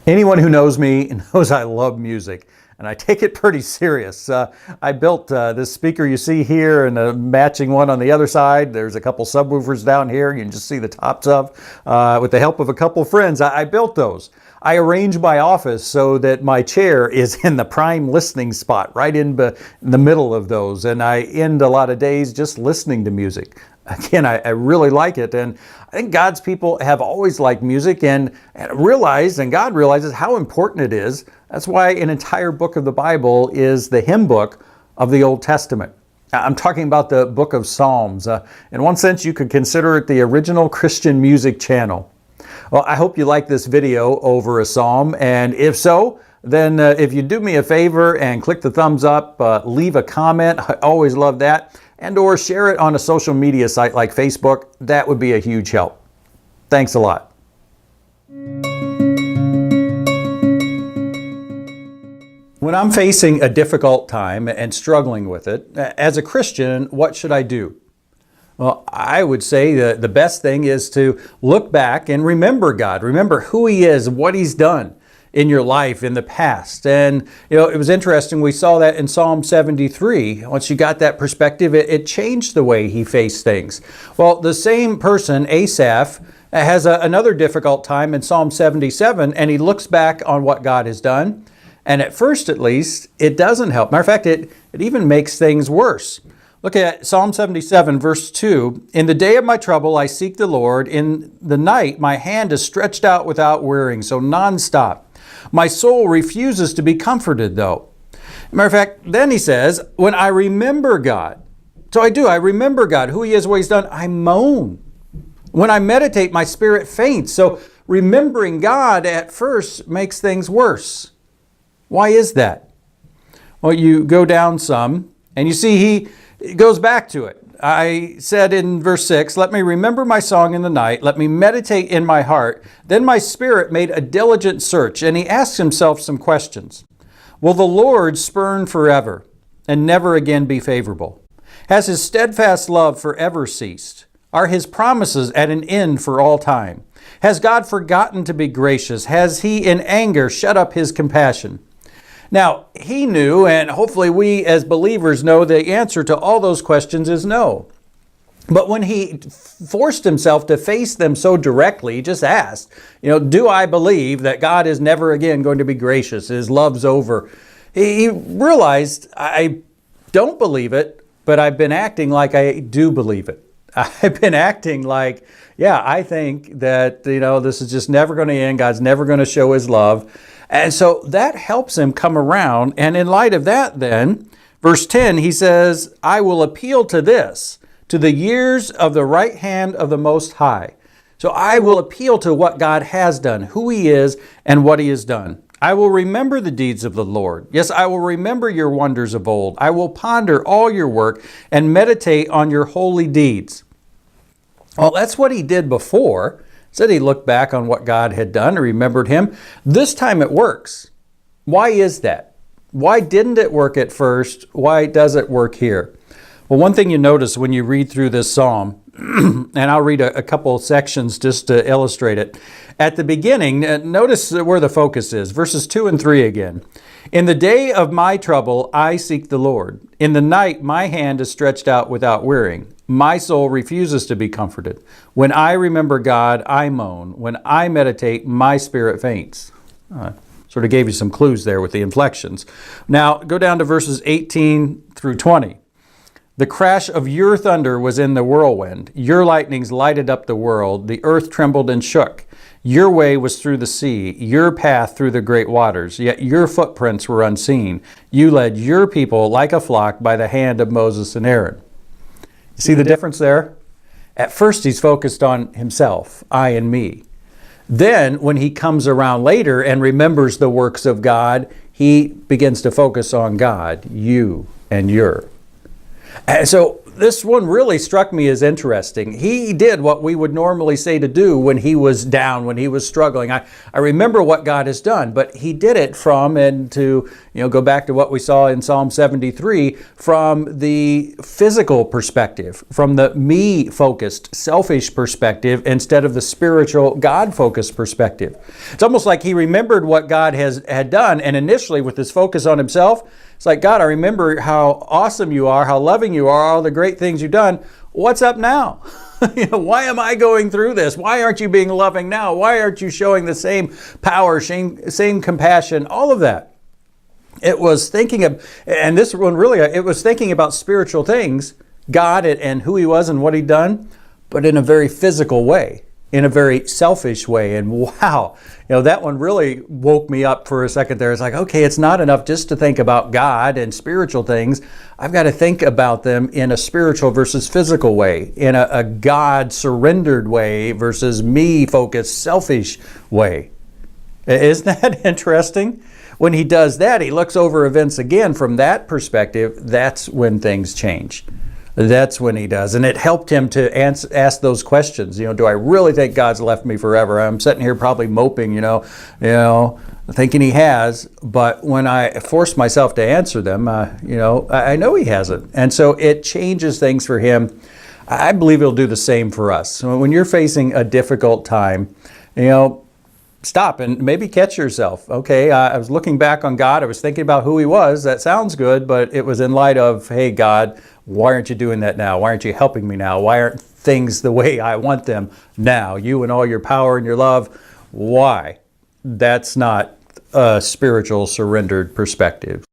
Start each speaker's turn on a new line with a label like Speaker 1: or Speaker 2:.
Speaker 1: Anyone who knows me knows I love music, and I take it pretty serious. I built this speaker you see here and a matching one on the other side. There's a couple subwoofers down here you can just see the tops of. With the help of a couple friends, I built those. I arranged my office so that my chair is in the prime listening spot, right in the middle of those, and I end a lot of days just listening to music. Again, I really like it, and I think God's people have always liked music and realized, and God realizes how important it is. That's why an entire book of the Bible is the hymn book of the Old Testament. I'm talking about the book of Psalms. In one sense, you could consider it the original Christian music channel. Well, I hope you like this video over a psalm, and if so, then if you do me a favor and click the thumbs up, leave a comment, I always love that, and or share it on a social media site like Facebook, that would be a huge help. Thanks a lot. When I'm facing a difficult time and struggling with it, as a Christian, what should I do? Well, I would say the best thing is to look back and remember God. Remember who He is, what He's done in your life in the past. And, it was interesting. We saw that in Psalm 73. Once you got that perspective, it changed the way he faced things. Well, the same person, Asaph, has another difficult time in Psalm 77, and he looks back on what God has done. And at first, at least, it doesn't help. Matter of fact, it even makes things worse. Look at Psalm 77, verse 2. In the day of my trouble, I seek the Lord. In the night, my hand is stretched out without wearying, so nonstop. My soul refuses to be comforted, though. Matter of fact, then he says, when I remember God, so I remember God, who He is, what He's done, I moan. When I meditate, my spirit faints. So remembering God at first makes things worse. Why is that? Well, you go down some, and you see he goes back to it. I said in verse 6, let me remember my song in the night, let me meditate in my heart. Then my spirit made a diligent search, and he asked himself some questions. Will the Lord spurn forever and never again be favorable? Has His steadfast love forever ceased? Are His promises at an end for all time? Has God forgotten to be gracious? Has He in anger shut up His compassion? Now, he knew, and hopefully we as believers know, the answer to all those questions is no. But when he forced himself to face them so directly, he just asked, do I believe that God is never again going to be gracious? His love's over. He realized, I don't believe it, but I've been acting like I do believe it. I've been acting like, I think that, this is just never going to end. God's never going to show His love. And so that helps him come around. And in light of that then, verse 10, he says, I will appeal to this, to the years of the right hand of the Most High. So I will appeal to what God has done, who He is, and what He has done. I will remember the deeds of the Lord. Yes, I will remember your wonders of old. I will ponder all your work and meditate on your holy deeds. Well, that's what he did before. Said he looked back on what God had done and remembered Him. This time it works. Why is that? Why didn't it work at first? Why does it work here? Well, one thing you notice when you read through this psalm, and I'll read a couple sections just to illustrate it. At the beginning, notice where the focus is. Verses 2 and 3 again. In the day of my trouble, I seek the Lord. In the night, my hand is stretched out without wearying. My soul refuses to be comforted. When I remember God, I moan. When I meditate, my spirit faints. Sort of gave you some clues there with the inflections. Now, go down to verses 18 through 20. The crash of your thunder was in the whirlwind. Your lightnings lighted up the world. The earth trembled and shook. Your way was through the sea, your path through the great waters, yet your footprints were unseen. You led your people like a flock by the hand of Moses and Aaron. You see the difference there? At first he's focused on himself, I and me. Then when he comes around later and remembers the works of God, he begins to focus on God, you and your. And so this one really struck me as interesting. He did what we would normally say to do when he was down, when he was struggling. I remember what God has done, but he did it from, and to go back to what we saw in Psalm 73, from the physical perspective, from the me-focused, selfish perspective, instead of the spiritual, God-focused perspective. It's almost like he remembered what God had done, and initially with his focus on himself, it's like, God, I remember how awesome you are, how loving you are, all the great things you've done. What's up now? Why am I going through this? Why aren't you being loving now? Why aren't you showing the same power, same compassion, all of that? It was thinking of, and this one really, it was thinking about spiritual things, God and who he was and what he'd done, but in a very physical way, in a very selfish way. And wow, that one really woke me up for a second there. It's like, okay, it's not enough just to think about God and spiritual things. I've got to think about them in a spiritual versus physical way, in a God-surrendered way versus me-focused, selfish way. Isn't that interesting? When he does that, he looks over events again from that perspective. That's when things change. That's when he does. And it helped him to ask those questions. Do I really think God's left me forever? I'm sitting here probably moping, thinking he has. But when I force myself to answer them, I know he hasn't. And so it changes things for him. I believe it'll do the same for us. So when you're facing a difficult time, stop and maybe catch yourself. Okay, I was looking back on God. I was thinking about who he was. That sounds good, but it was in light of, hey, God, why aren't you doing that now? Why aren't you helping me now? Why aren't things the way I want them now? You and all your power and your love, why? That's not a spiritual surrendered perspective.